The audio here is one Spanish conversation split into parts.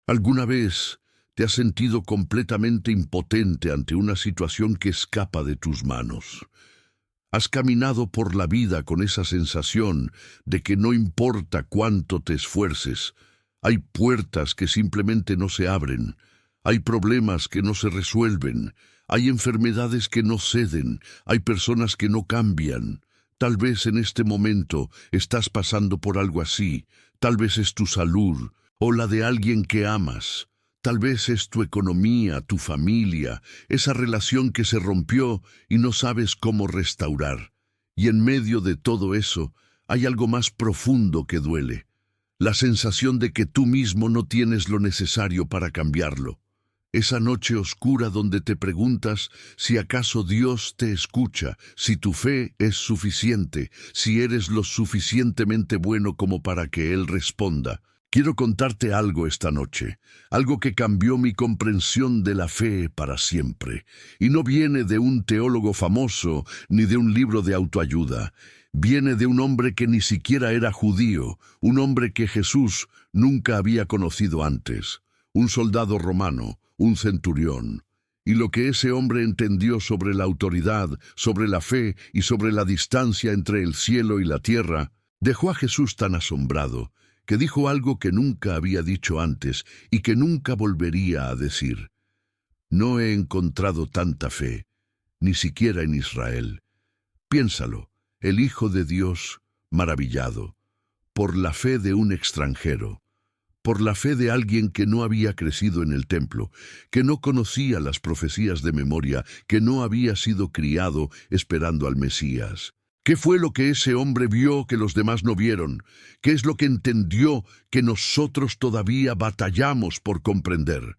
¿Alguna vez te has sentido completamente impotente ante una situación que escapa de tus manos? ¿Has caminado por la vida con esa sensación de que no importa cuánto te esfuerces, hay puertas que simplemente no se abren, hay problemas que no se resuelven, hay enfermedades que no ceden, hay personas que no cambian? Tal vez en este momento estás pasando por algo así, tal vez es tu salud o la de alguien que amas. Tal vez es tu economía, tu familia, esa relación que se rompió y no sabes cómo restaurar. Y en medio de todo eso, hay algo más profundo que duele. La sensación de que tú mismo no tienes lo necesario para cambiarlo. Esa noche oscura donde te preguntas si acaso Dios te escucha, si tu fe es suficiente, si eres lo suficientemente bueno como para que Él responda. Quiero contarte algo esta noche, algo que cambió mi comprensión de la fe para siempre. Y no viene de un teólogo famoso ni de un libro de autoayuda. Viene de un hombre que ni siquiera era judío, un hombre que Jesús nunca había conocido antes, un soldado romano, un centurión. Y lo que ese hombre entendió sobre la autoridad, sobre la fe y sobre la distancia entre el cielo y la tierra, dejó a Jesús tan asombrado, que dijo algo que nunca había dicho antes y que nunca volvería a decir. No he encontrado tanta fe, ni siquiera en Israel. Piénsalo, el Hijo de Dios, maravillado, por la fe de un extranjero, por la fe de alguien que no había crecido en el templo, que no conocía las profecías de memoria, que no había sido criado esperando al Mesías. ¿Qué fue lo que ese hombre vio que los demás no vieron? ¿Qué es lo que entendió que nosotros todavía batallamos por comprender?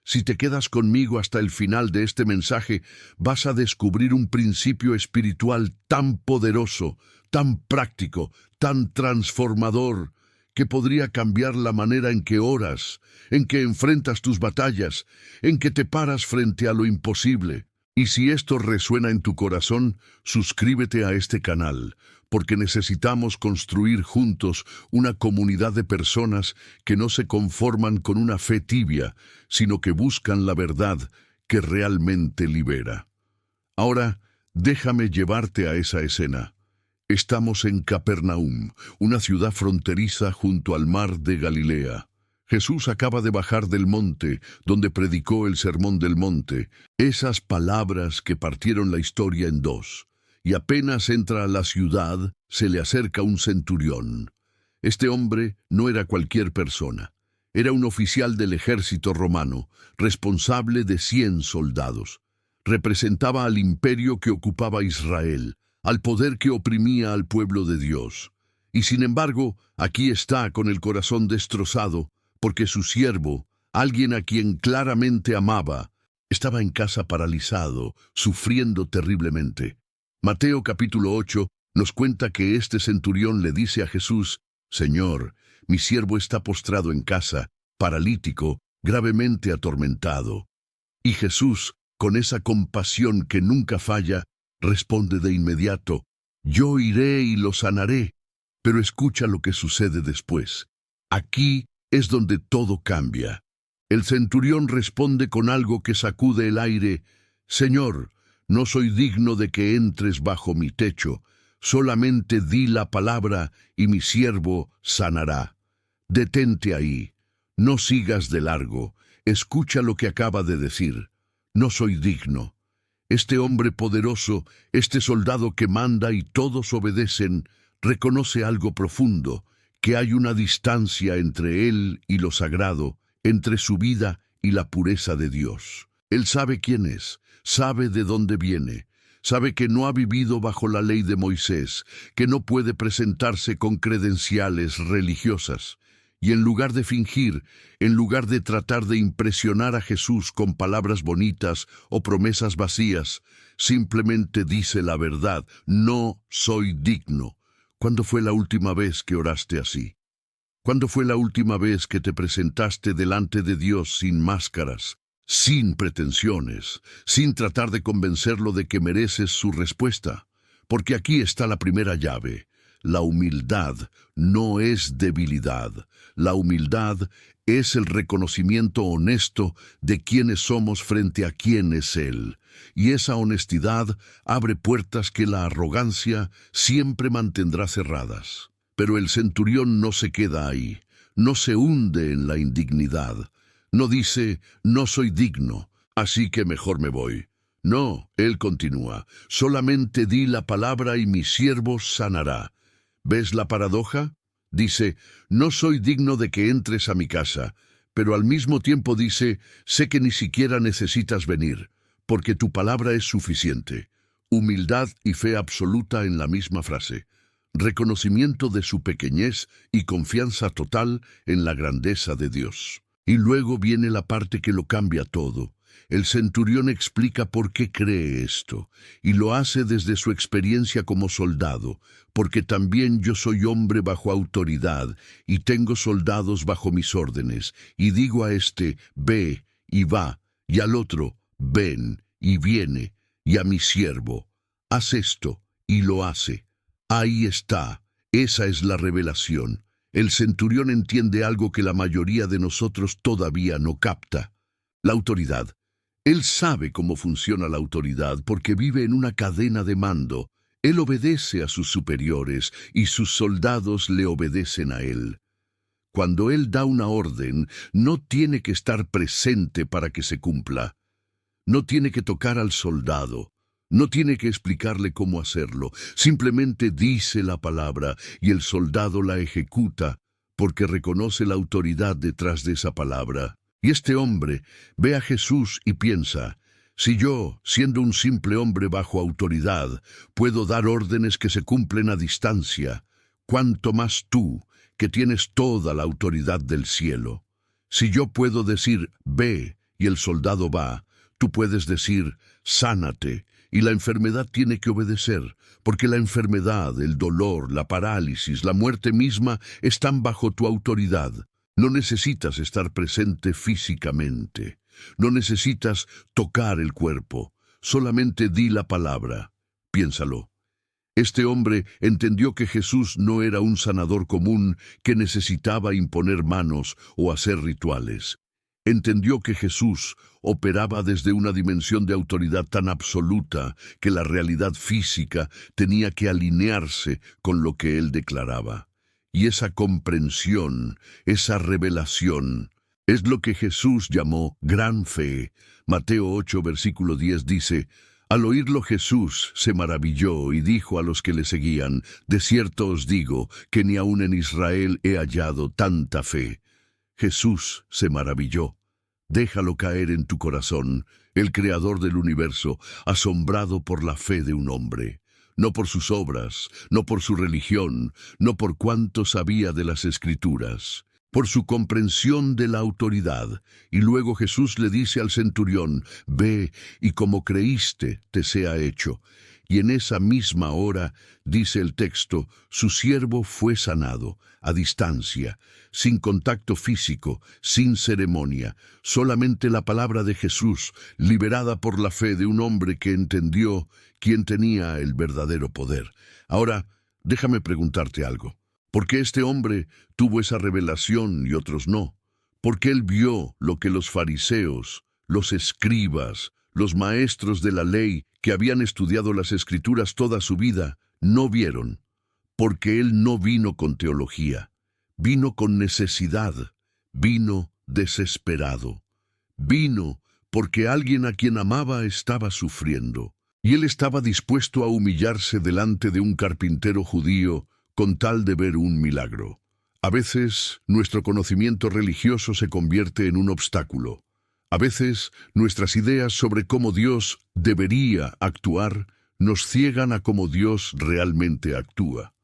Si te quedas conmigo hasta el final de este mensaje, vas a descubrir un principio espiritual tan poderoso, tan práctico, tan transformador, que podría cambiar la manera en que oras, en que enfrentas tus batallas, en que te paras frente a lo imposible. Y si esto resuena en tu corazón, suscríbete a este canal, porque necesitamos construir juntos una comunidad de personas que no se conforman con una fe tibia, sino que buscan la verdad que realmente libera. Ahora, déjame llevarte a esa escena. Estamos en Capernaum, una ciudad fronteriza junto al mar de Galilea. Jesús acaba de bajar del monte, donde predicó el Sermón del Monte, esas palabras que partieron la historia en dos. Y apenas entra a la ciudad, se le acerca un centurión. Este hombre no era cualquier persona. Era un oficial del ejército romano, responsable de 100 soldados. Representaba al imperio que ocupaba Israel, al poder que oprimía al pueblo de Dios. Y sin embargo, aquí está con el corazón destrozado, porque su siervo, alguien a quien claramente amaba, estaba en casa paralizado, sufriendo terriblemente. Mateo capítulo 8 nos cuenta que este centurión le dice a Jesús: «Señor, mi siervo está postrado en casa, paralítico, gravemente atormentado». Y Jesús, con esa compasión que nunca falla, responde de inmediato: «Yo iré y lo sanaré». Pero escucha lo que sucede después. Aquí es donde todo cambia. El centurión responde con algo que sacude el aire: «Señor, no soy digno de que entres bajo mi techo. Solamente di la palabra y mi siervo sanará. Detente ahí. No sigas de largo. Escucha lo que acaba de decir. No soy digno». Este hombre poderoso, este soldado que manda y todos obedecen, reconoce algo profundo, que hay una distancia entre él y lo sagrado, entre su vida y la pureza de Dios. Él sabe quién es, sabe de dónde viene, sabe que no ha vivido bajo la ley de Moisés, que no puede presentarse con credenciales religiosas. Y en lugar de fingir, en lugar de tratar de impresionar a Jesús con palabras bonitas o promesas vacías, simplemente dice la verdad: «No soy digno». ¿Cuándo fue la última vez que oraste así? ¿Cuándo fue la última vez que te presentaste delante de Dios sin máscaras, sin pretensiones, sin tratar de convencerlo de que mereces su respuesta? Porque aquí está la primera llave. La humildad no es debilidad. La humildad es el reconocimiento honesto de quiénes somos frente a quién es Él. Y esa honestidad abre puertas que la arrogancia siempre mantendrá cerradas. Pero el centurión no se queda ahí, no se hunde en la indignidad, no dice, no soy digno, así que mejor me voy. No, él continúa, solamente di la palabra y mi siervo sanará. ¿Ves la paradoja? Dice, no soy digno de que entres a mi casa, pero al mismo tiempo dice, sé que ni siquiera necesitas venir, porque tu palabra es suficiente. Humildad y fe absoluta en la misma frase. Reconocimiento de su pequeñez y confianza total en la grandeza de Dios. Y luego viene la parte que lo cambia todo. El centurión explica por qué cree esto, y lo hace desde su experiencia como soldado, porque también yo soy hombre bajo autoridad, y tengo soldados bajo mis órdenes, y digo a este, ve, y va, y al otro, ven, y viene, y a mi siervo, haz esto, y lo hace. Ahí está, esa es la revelación. El centurión entiende algo que la mayoría de nosotros todavía no capta. La autoridad. Él sabe cómo funciona la autoridad porque vive en una cadena de mando. Él obedece a sus superiores y sus soldados le obedecen a él. Cuando él da una orden, no tiene que estar presente para que se cumpla. No tiene que tocar al soldado. No tiene que explicarle cómo hacerlo. Simplemente dice la palabra y el soldado la ejecuta porque reconoce la autoridad detrás de esa palabra. Y este hombre ve a Jesús y piensa, si yo, siendo un simple hombre bajo autoridad, puedo dar órdenes que se cumplen a distancia, ¿cuánto más tú, que tienes toda la autoridad del cielo? Si yo puedo decir, ve, y el soldado va, tú puedes decir, sánate, y la enfermedad tiene que obedecer, porque la enfermedad, el dolor, la parálisis, la muerte misma están bajo tu autoridad. No necesitas estar presente físicamente. No necesitas tocar el cuerpo. Solamente di la palabra. Piénsalo. Este hombre entendió que Jesús no era un sanador común que necesitaba imponer manos o hacer rituales. Entendió que Jesús operaba desde una dimensión de autoridad tan absoluta que la realidad física tenía que alinearse con lo que él declaraba. Y esa comprensión, esa revelación, es lo que Jesús llamó gran fe. Mateo 8, versículo 10 dice, al oírlo Jesús se maravilló y dijo a los que le seguían, de cierto os digo que ni aun en Israel he hallado tanta fe. Jesús se maravilló. Déjalo caer en tu corazón, el Creador del universo, asombrado por la fe de un hombre. No por sus obras, no por su religión, no por cuánto sabía de las Escrituras, por su comprensión de la autoridad. Y luego Jesús le dice al centurión, ve y como creíste te sea hecho. Y en esa misma hora, dice el texto, su siervo fue sanado, a distancia, sin contacto físico, sin ceremonia, solamente la palabra de Jesús, liberada por la fe de un hombre que entendió quién tenía el verdadero poder. Ahora, déjame preguntarte algo. ¿Por qué este hombre tuvo esa revelación y otros no? ¿Por qué él vio lo que los fariseos, los escribas, los maestros de la ley, que habían estudiado las Escrituras toda su vida, no vieron? Porque él no vino con teología, vino con necesidad, vino desesperado. Vino porque alguien a quien amaba estaba sufriendo, y él estaba dispuesto a humillarse delante de un carpintero judío con tal de ver un milagro. A veces nuestro conocimiento religioso se convierte en un obstáculo. A veces nuestras ideas sobre cómo Dios debería actuar nos ciegan a cómo Dios realmente actúa.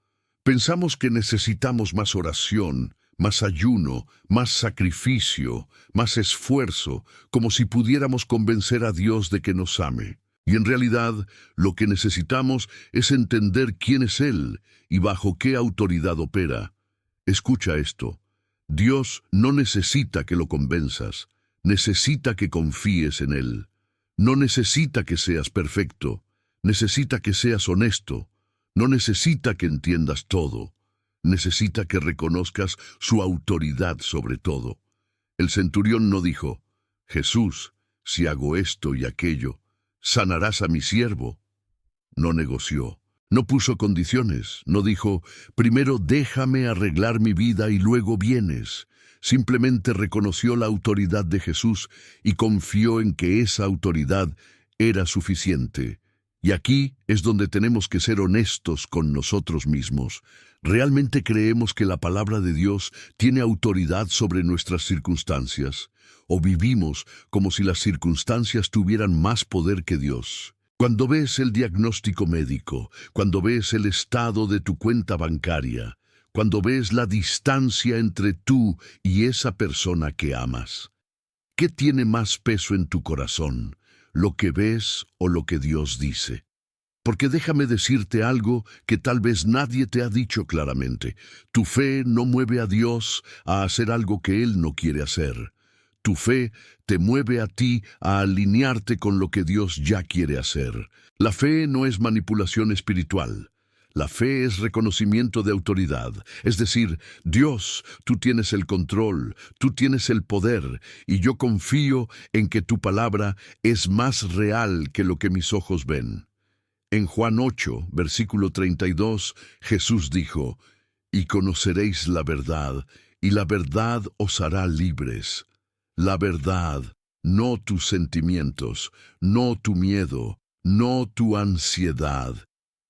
Pensamos que necesitamos más oración, más ayuno, más sacrificio, más esfuerzo, como si pudiéramos convencer a Dios de que nos ame. Y en realidad, lo que necesitamos es entender quién es Él y bajo qué autoridad opera. Escucha esto. Dios no necesita que lo convenzas. Necesita que confíes en Él. No necesita que seas perfecto. Necesita que seas honesto. No necesita que entiendas todo. Necesita que reconozcas su autoridad sobre todo. El centurión no dijo: Jesús, si hago esto y aquello, ¿sanarás a mi siervo? No negoció, no puso condiciones, no dijo: primero déjame arreglar mi vida y luego vienes. Simplemente reconoció la autoridad de Jesús y confió en que esa autoridad era suficiente. Y aquí es donde tenemos que ser honestos con nosotros mismos. ¿Realmente creemos que la palabra de Dios tiene autoridad sobre nuestras circunstancias? ¿O vivimos como si las circunstancias tuvieran más poder que Dios? Cuando ves el diagnóstico médico, cuando ves el estado de tu cuenta bancaria, cuando ves la distancia entre tú y esa persona que amas, ¿qué tiene más peso en tu corazón? ¿Lo que ves o lo que Dios dice? Porque déjame decirte algo que tal vez nadie te ha dicho claramente. Tu fe no mueve a Dios a hacer algo que Él no quiere hacer. Tu fe te mueve a ti a alinearte con lo que Dios ya quiere hacer. La fe no es manipulación espiritual. La fe es reconocimiento de autoridad. Es decir, Dios, tú tienes el control, tú tienes el poder, y yo confío en que tu palabra es más real que lo que mis ojos ven. En Juan 8, versículo 32, Jesús dijo: y conoceréis la verdad, y la verdad os hará libres. La verdad, no tus sentimientos, no tu miedo, no tu ansiedad.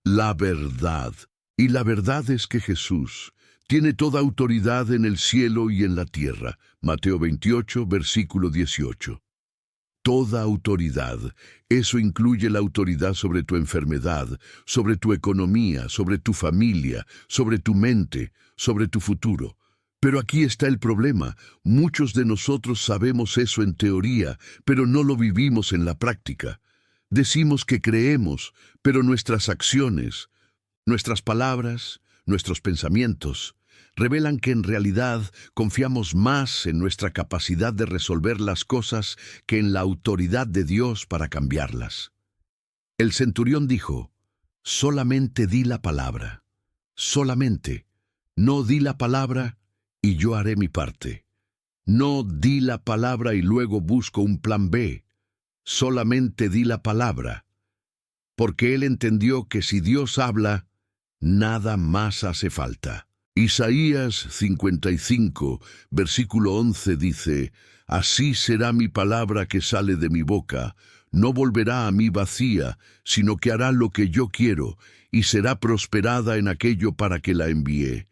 La verdad. Y la verdad es que Jesús tiene toda autoridad en el cielo y en la tierra. Mateo 28, versículo 18. Toda autoridad. Eso incluye la autoridad sobre tu enfermedad, sobre tu economía, sobre tu familia, sobre tu mente, sobre tu futuro. Pero aquí está el problema. Muchos de nosotros sabemos eso en teoría, pero no lo vivimos en la práctica. Decimos que creemos, pero nuestras acciones, nuestras palabras, nuestros pensamientos, revelan que en realidad confiamos más en nuestra capacidad de resolver las cosas que en la autoridad de Dios para cambiarlas. El centurión dijo: solamente di la palabra. Solamente. No di la palabra y yo haré mi parte. No di la palabra y luego busco un plan B. Solamente di la palabra. Porque él entendió que si Dios habla, nada más hace falta. Isaías 55, versículo 11 dice: así será mi palabra que sale de mi boca, no volverá a mí vacía, sino que hará lo que yo quiero, y será prosperada en aquello para que la envié.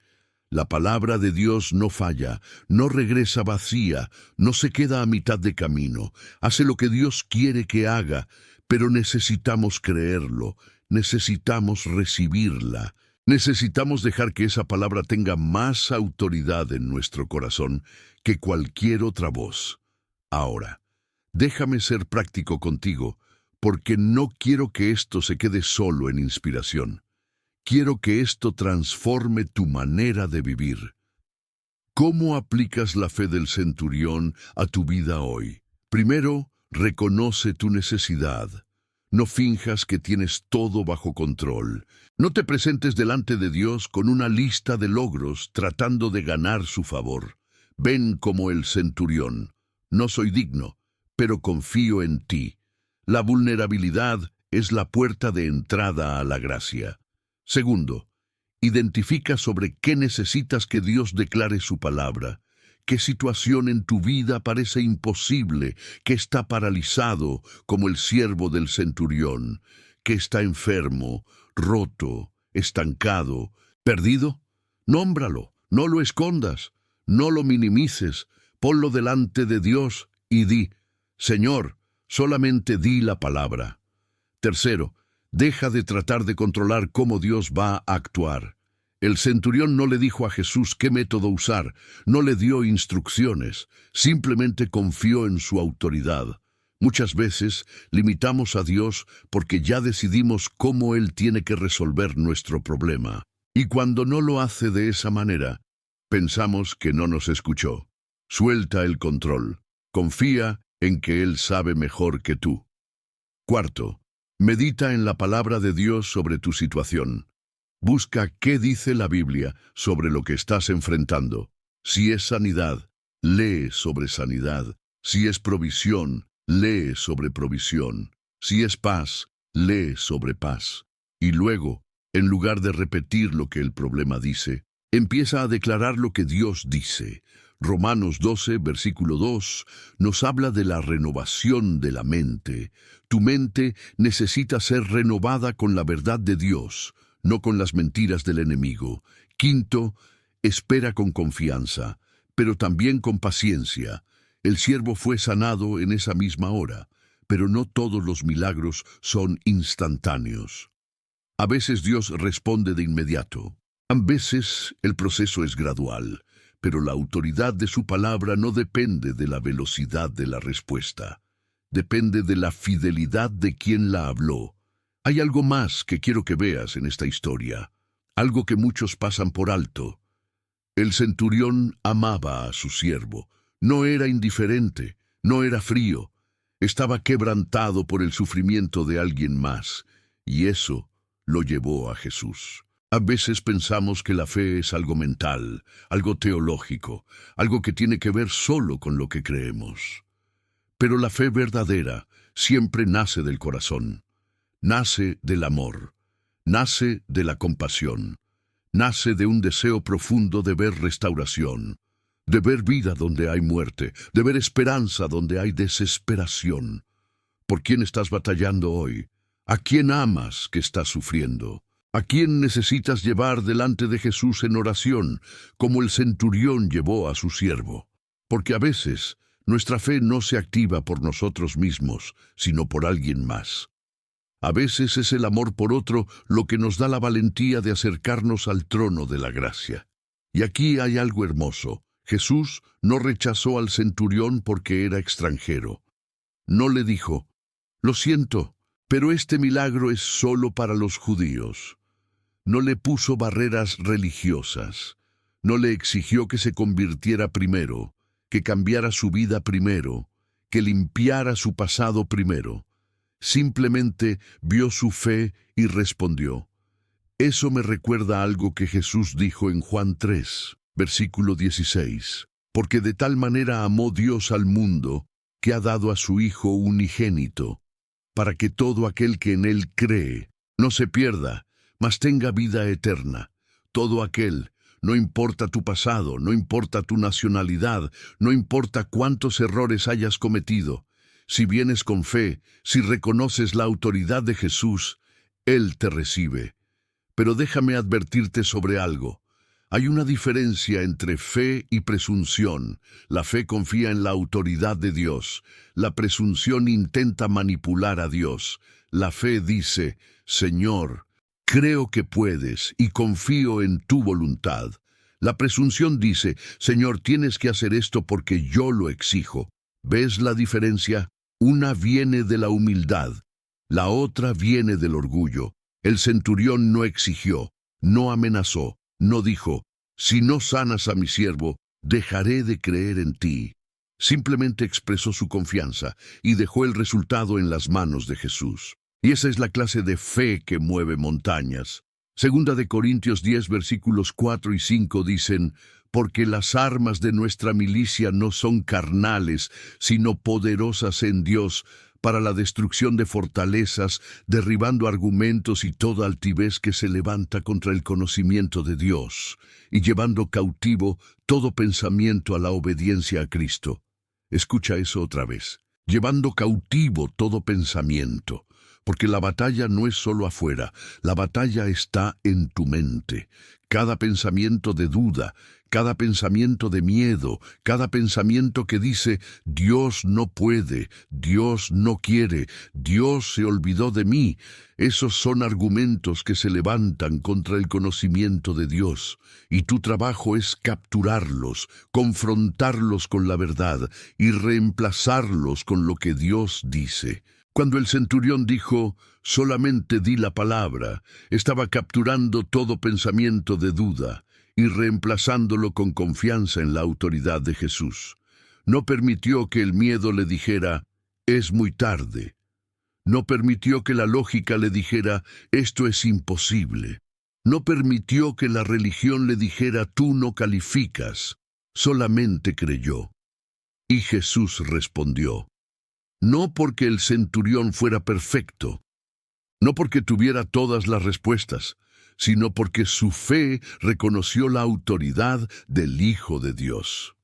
La palabra de Dios no falla, no regresa vacía, no se queda a mitad de camino, hace lo que Dios quiere que haga, pero necesitamos creerlo, necesitamos recibirla. Necesitamos dejar que esa palabra tenga más autoridad en nuestro corazón que cualquier otra voz. Ahora, déjame ser práctico contigo, porque no quiero que esto se quede solo en inspiración. Quiero que esto transforme tu manera de vivir. ¿Cómo aplicas la fe del centurión a tu vida hoy? Primero, reconoce tu necesidad. No finjas que tienes todo bajo control. No te presentes delante de Dios con una lista de logros tratando de ganar su favor. Ven como el centurión. No soy digno, pero confío en ti. La vulnerabilidad es la puerta de entrada a la gracia. Segundo, identifica sobre qué necesitas que Dios declare su palabra. ¿Qué situación en tu vida parece imposible, que está paralizado como el siervo del centurión, que está enfermo, roto, estancado, perdido? Nómbralo, no lo escondas, no lo minimices, ponlo delante de Dios y di: Señor, solamente di la palabra. Tercero, deja de tratar de controlar cómo Dios va a actuar. El centurión no le dijo a Jesús qué método usar, no le dio instrucciones, simplemente confió en su autoridad. Muchas veces limitamos a Dios porque ya decidimos cómo Él tiene que resolver nuestro problema. Y cuando no lo hace de esa manera, pensamos que no nos escuchó. Suelta el control. Confía en que Él sabe mejor que tú. Cuarto, medita en la palabra de Dios sobre tu situación. Busca qué dice la Biblia sobre lo que estás enfrentando. Si es sanidad, lee sobre sanidad. Si es provisión, lee sobre provisión. Si es paz, lee sobre paz. Y luego, en lugar de repetir lo que el problema dice, empieza a declarar lo que Dios dice. Romanos 12, versículo 2, nos habla de la renovación de la mente. Tu mente necesita ser renovada con la verdad de Dios, no con las mentiras del enemigo. Quinto, espera con confianza, pero también con paciencia. El siervo fue sanado en esa misma hora, pero no todos los milagros son instantáneos. A veces Dios responde de inmediato. A veces el proceso es gradual, pero la autoridad de su palabra no depende de la velocidad de la respuesta. Depende de la fidelidad de quien la habló. Hay algo más que quiero que veas en esta historia, algo que muchos pasan por alto. El centurión amaba a su siervo. No era indiferente, no era frío. Estaba quebrantado por el sufrimiento de alguien más, y eso lo llevó a Jesús. A veces pensamos que la fe es algo mental, algo teológico, algo que tiene que ver solo con lo que creemos. Pero la fe verdadera siempre nace del corazón, nace del amor, nace de la compasión, nace de un deseo profundo de ver restauración, de ver vida donde hay muerte, de ver esperanza donde hay desesperación. ¿Por quién estás batallando hoy? ¿A quién amas que está sufriendo? ¿A quién necesitas llevar delante de Jesús en oración, como el centurión llevó a su siervo? Porque a veces nuestra fe no se activa por nosotros mismos, sino por alguien más. A veces es el amor por otro lo que nos da la valentía de acercarnos al trono de la gracia. Y aquí hay algo hermoso. Jesús no rechazó al centurión porque era extranjero. No le dijo, «Lo siento, pero este milagro es solo para los judíos». No le puso barreras religiosas. No le exigió que se convirtiera primero, que cambiara su vida primero, que limpiara su pasado primero. Simplemente vio su fe y respondió. Eso me recuerda algo que Jesús dijo en Juan 3, versículo 16. Porque de tal manera amó Dios al mundo, que ha dado a su Hijo unigénito, para que todo aquel que en él cree no se pierda, mas tenga vida eterna. Todo aquel, no importa tu pasado, no importa tu nacionalidad, no importa cuántos errores hayas cometido, si vienes con fe, si reconoces la autoridad de Jesús, Él te recibe. Pero déjame advertirte sobre algo. Hay una diferencia entre fe y presunción. La fe confía en la autoridad de Dios. La presunción intenta manipular a Dios. La fe dice, Señor, creo que puedes y confío en tu voluntad. La presunción dice, Señor, tienes que hacer esto porque yo lo exijo. ¿Ves la diferencia? Una viene de la humildad, la otra viene del orgullo. El centurión no exigió, no amenazó, no dijo, si no sanas a mi siervo, dejaré de creer en ti. Simplemente expresó su confianza y dejó el resultado en las manos de Jesús. Y esa es la clase de fe que mueve montañas. Segunda de Corintios 10, versículos 4 y 5 dicen, porque las armas de nuestra milicia no son carnales, sino poderosas en Dios, para la destrucción de fortalezas, derribando argumentos y toda altivez que se levanta contra el conocimiento de Dios, y llevando cautivo todo pensamiento a la obediencia a Cristo. Escucha eso otra vez. Llevando cautivo todo pensamiento. Porque la batalla no es solo afuera, la batalla está en tu mente. Cada pensamiento de duda, cada pensamiento de miedo, cada pensamiento que dice, Dios no puede, Dios no quiere, Dios se olvidó de mí, esos son argumentos que se levantan contra el conocimiento de Dios. Y tu trabajo es capturarlos, confrontarlos con la verdad y reemplazarlos con lo que Dios dice. Cuando el centurión dijo, solamente di la palabra, estaba capturando todo pensamiento de duda y reemplazándolo con confianza en la autoridad de Jesús. No permitió que el miedo le dijera, es muy tarde. No permitió que la lógica le dijera, esto es imposible. No permitió que la religión le dijera, tú no calificas. Solamente creyó. Y Jesús respondió, no porque el centurión fuera perfecto, no porque tuviera todas las respuestas, sino porque su fe reconoció la autoridad del Hijo de Dios.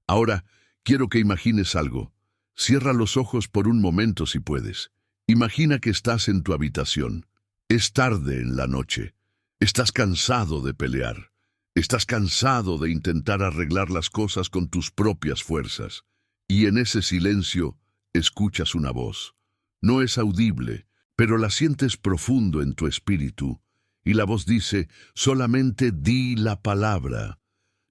Ahora, quiero que imagines algo. Cierra los ojos por un momento si puedes. Imagina que estás en tu habitación. Es tarde en la noche. Estás cansado de pelear. Estás cansado de intentar arreglar las cosas con tus propias fuerzas. Y en ese silencio, escuchas una voz. No es audible, pero la sientes profundo en tu espíritu. Y la voz dice, solamente di la palabra.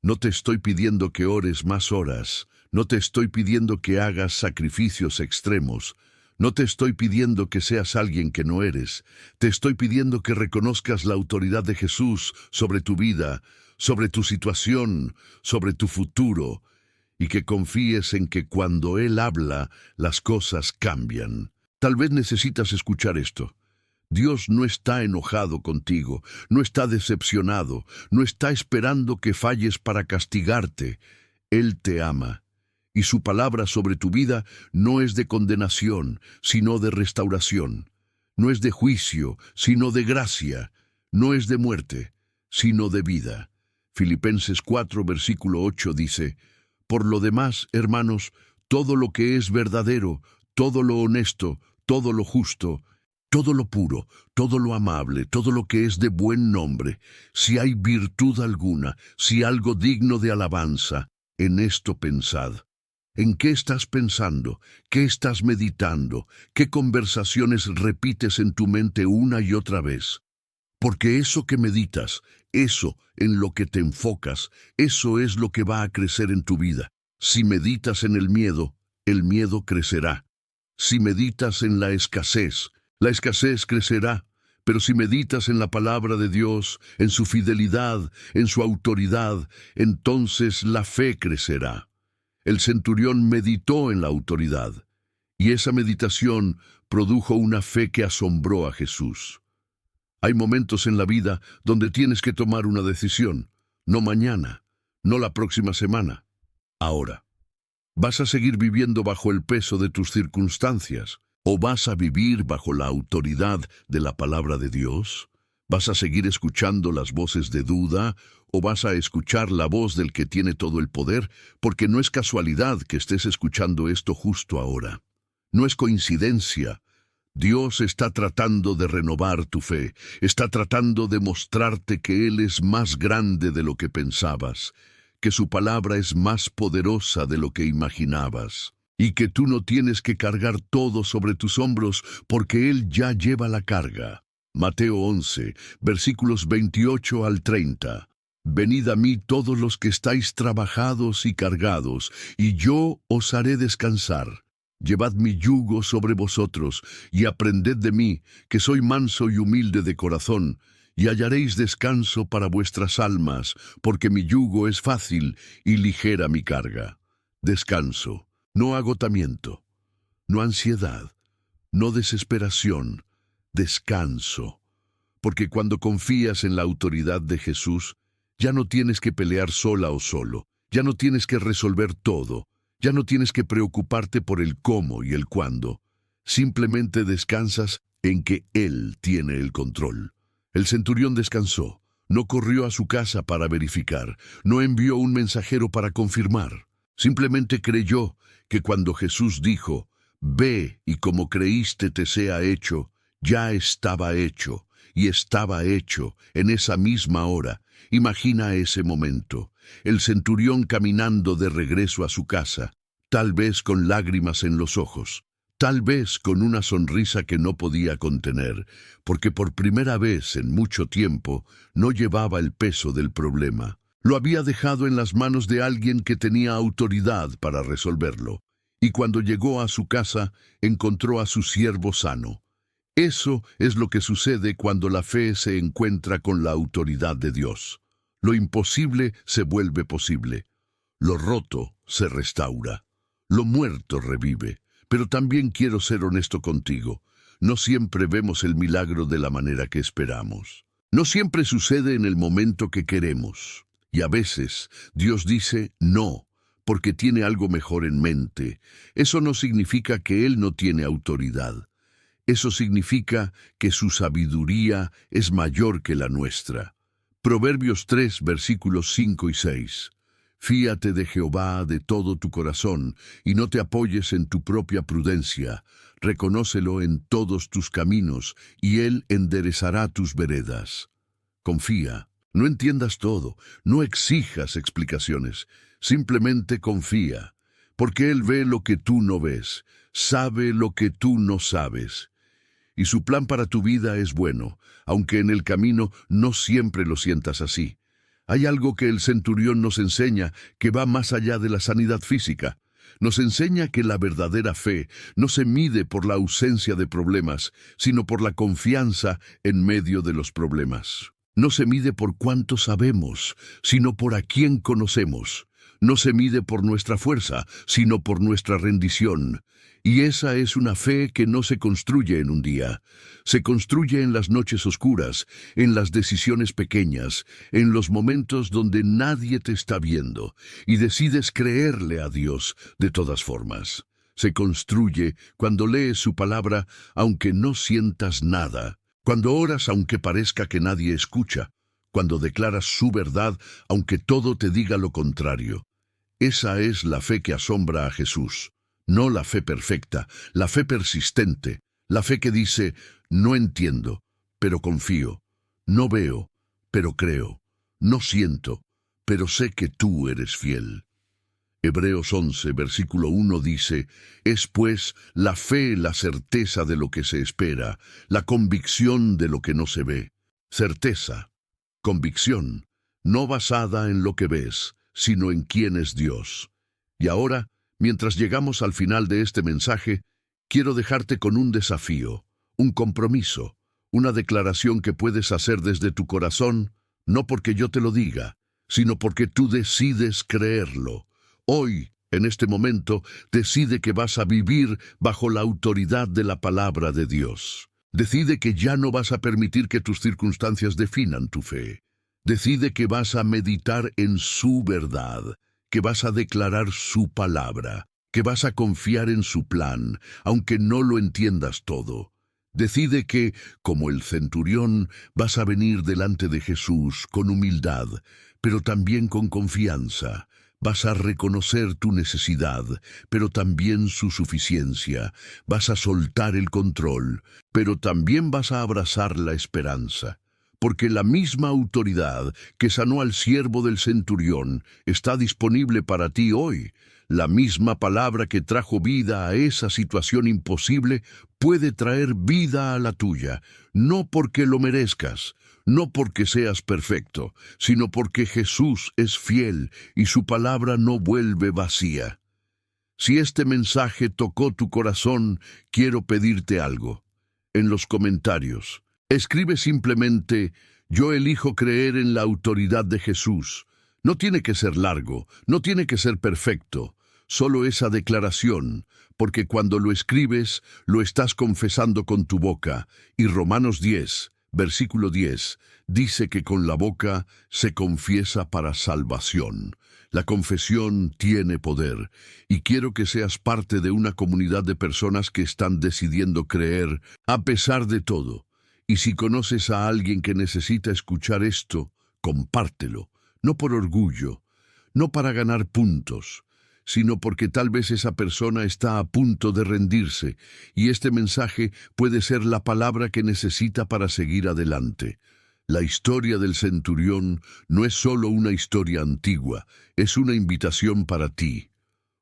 No te estoy pidiendo que ores más horas. No te estoy pidiendo que hagas sacrificios extremos. No te estoy pidiendo que seas alguien que no eres. Te estoy pidiendo que reconozcas la autoridad de Jesús sobre tu vida, sobre tu situación, sobre tu futuro, y que confíes en que cuando Él habla, las cosas cambian. Tal vez necesitas escuchar esto. Dios no está enojado contigo, no está decepcionado, no está esperando que falles para castigarte. Él te ama. Y su palabra sobre tu vida no es de condenación, sino de restauración. No es de juicio, sino de gracia. No es de muerte, sino de vida. Filipenses 4, versículo 8 dice, por lo demás, hermanos, todo lo que es verdadero, todo lo honesto, todo lo justo, todo lo puro, todo lo amable, todo lo que es de buen nombre, si hay virtud alguna, si algo digno de alabanza, en esto pensad. ¿En qué estás pensando? ¿Qué estás meditando? ¿Qué conversaciones repites en tu mente una y otra vez? Porque eso que meditas, eso en lo que te enfocas, eso es lo que va a crecer en tu vida. Si meditas en el miedo crecerá. Si meditas en la escasez crecerá. Pero si meditas en la palabra de Dios, en su fidelidad, en su autoridad, entonces la fe crecerá. El centurión meditó en la autoridad, y esa meditación produjo una fe que asombró a Jesús. Hay momentos en la vida donde tienes que tomar una decisión, no mañana, no la próxima semana, ahora. ¿Vas a seguir viviendo bajo el peso de tus circunstancias? ¿O vas a vivir bajo la autoridad de la palabra de Dios? ¿Vas a seguir escuchando las voces de duda? ¿O vas a escuchar la voz del que tiene todo el poder? Porque no es casualidad que estés escuchando esto justo ahora. No es coincidencia. Dios está tratando de renovar tu fe. Está tratando de mostrarte que Él es más grande de lo que pensabas, que su palabra es más poderosa de lo que imaginabas, y que tú no tienes que cargar todo sobre tus hombros porque Él ya lleva la carga. Mateo 11, versículos 28 al 30. Venid a mí todos los que estáis trabajados y cargados, y yo os haré descansar. Llevad mi yugo sobre vosotros, y aprended de mí, que soy manso y humilde de corazón, y hallaréis descanso para vuestras almas, porque mi yugo es fácil y ligera mi carga. Descanso, no agotamiento, no ansiedad, no desesperación, descanso. Porque cuando confías en la autoridad de Jesús, ya no tienes que pelear sola o solo, ya no tienes que resolver todo, ya no tienes que preocuparte por el cómo y el cuándo. Simplemente descansas en que Él tiene el control. El centurión descansó, no corrió a su casa para verificar, no envió un mensajero para confirmar. Simplemente creyó que cuando Jesús dijo, «Ve y como creíste te sea hecho», ya estaba hecho, y estaba hecho en esa misma hora. Imagina ese momento, el centurión caminando de regreso a su casa, tal vez con lágrimas en los ojos, tal vez con una sonrisa que no podía contener, porque por primera vez en mucho tiempo no llevaba el peso del problema. Lo había dejado en las manos de alguien que tenía autoridad para resolverlo, y cuando llegó a su casa encontró a su siervo sano. Eso es lo que sucede cuando la fe se encuentra con la autoridad de Dios. Lo imposible se vuelve posible. Lo roto se restaura. Lo muerto revive. Pero también quiero ser honesto contigo. No siempre vemos el milagro de la manera que esperamos. No siempre sucede en el momento que queremos. Y a veces Dios dice no, porque tiene algo mejor en mente. Eso no significa que él no tiene autoridad. Eso significa que su sabiduría es mayor que la nuestra. Proverbios 3, versículos 5 y 6. Fíate de Jehová de todo tu corazón, y no te apoyes en tu propia prudencia. Reconócelo en todos tus caminos, y él enderezará tus veredas. Confía. No entiendas todo, no exijas explicaciones, simplemente confía, porque él ve lo que tú no ves, sabe lo que tú no sabes. Y su plan para tu vida es bueno, aunque en el camino no siempre lo sientas así. Hay algo que el centurión nos enseña que va más allá de la sanidad física. Nos enseña que la verdadera fe no se mide por la ausencia de problemas, sino por la confianza en medio de los problemas. No se mide por cuánto sabemos, sino por a quién conocemos. No se mide por nuestra fuerza, sino por nuestra rendición. Y esa es una fe que no se construye en un día. Se construye en las noches oscuras, en las decisiones pequeñas, en los momentos donde nadie te está viendo, y decides creerle a Dios de todas formas. Se construye cuando lees su palabra, aunque no sientas nada. Cuando oras aunque parezca que nadie escucha, cuando declaras su verdad aunque todo te diga lo contrario. Esa es la fe que asombra a Jesús, no la fe perfecta, la fe persistente, la fe que dice, no entiendo, pero confío, no veo, pero creo, no siento, pero sé que tú eres fiel. Hebreos 11, versículo 1 dice, es pues la fe la certeza de lo que se espera, la convicción de lo que no se ve. Certeza, convicción, no basada en lo que ves, sino en quién es Dios. Y ahora, mientras llegamos al final de este mensaje, quiero dejarte con un desafío, un compromiso, una declaración que puedes hacer desde tu corazón, no porque yo te lo diga, sino porque tú decides creerlo. Hoy, en este momento, decide que vas a vivir bajo la autoridad de la palabra de Dios. Decide que ya no vas a permitir que tus circunstancias definan tu fe. Decide que vas a meditar en su verdad, que vas a declarar su palabra, que vas a confiar en su plan, aunque no lo entiendas todo. Decide que, como el centurión, vas a venir delante de Jesús con humildad, pero también con confianza. Vas a reconocer tu necesidad, pero también su suficiencia. Vas a soltar el control, pero también vas a abrazar la esperanza. Porque la misma autoridad que sanó al siervo del centurión está disponible para ti hoy. La misma palabra que trajo vida a esa situación imposible puede traer vida a la tuya, no porque lo merezcas, no porque seas perfecto, sino porque Jesús es fiel y su palabra no vuelve vacía. Si este mensaje tocó tu corazón, quiero pedirte algo. En los comentarios, escribe simplemente, yo elijo creer en la autoridad de Jesús. No tiene que ser largo, no tiene que ser perfecto, solo esa declaración, porque cuando lo escribes, lo estás confesando con tu boca. Y Romanos 10, versículo 10, dice que con la boca se confiesa para salvación. La confesión tiene poder, y quiero que seas parte de una comunidad de personas que están decidiendo creer a pesar de todo. Y si conoces a alguien que necesita escuchar esto, compártelo, no por orgullo, no para ganar puntos, sino porque tal vez esa persona está a punto de rendirse, y este mensaje puede ser la palabra que necesita para seguir adelante. La historia del centurión no es solo una historia antigua, es una invitación para ti,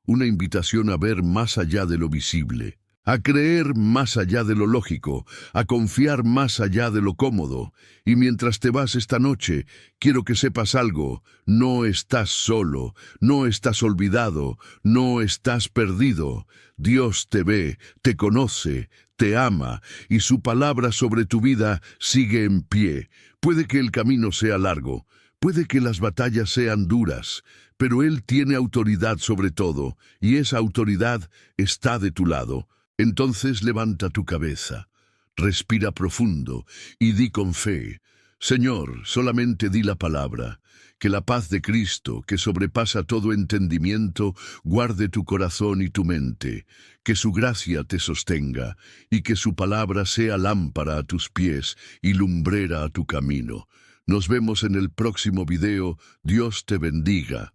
una invitación a ver más allá de lo visible, a creer más allá de lo lógico, a confiar más allá de lo cómodo. Y mientras te vas esta noche, quiero que sepas algo, no estás solo, no estás olvidado, no estás perdido. Dios te ve, te conoce, te ama, y su palabra sobre tu vida sigue en pie. Puede que el camino sea largo, puede que las batallas sean duras, pero Él tiene autoridad sobre todo, y esa autoridad está de tu lado. Entonces levanta tu cabeza, respira profundo y di con fe, Señor, solamente di la palabra. Que la paz de Cristo, que sobrepasa todo entendimiento, guarde tu corazón y tu mente. Que su gracia te sostenga, y que su palabra sea lámpara a tus pies y lumbrera a tu camino. Nos vemos en el próximo video. Dios te bendiga.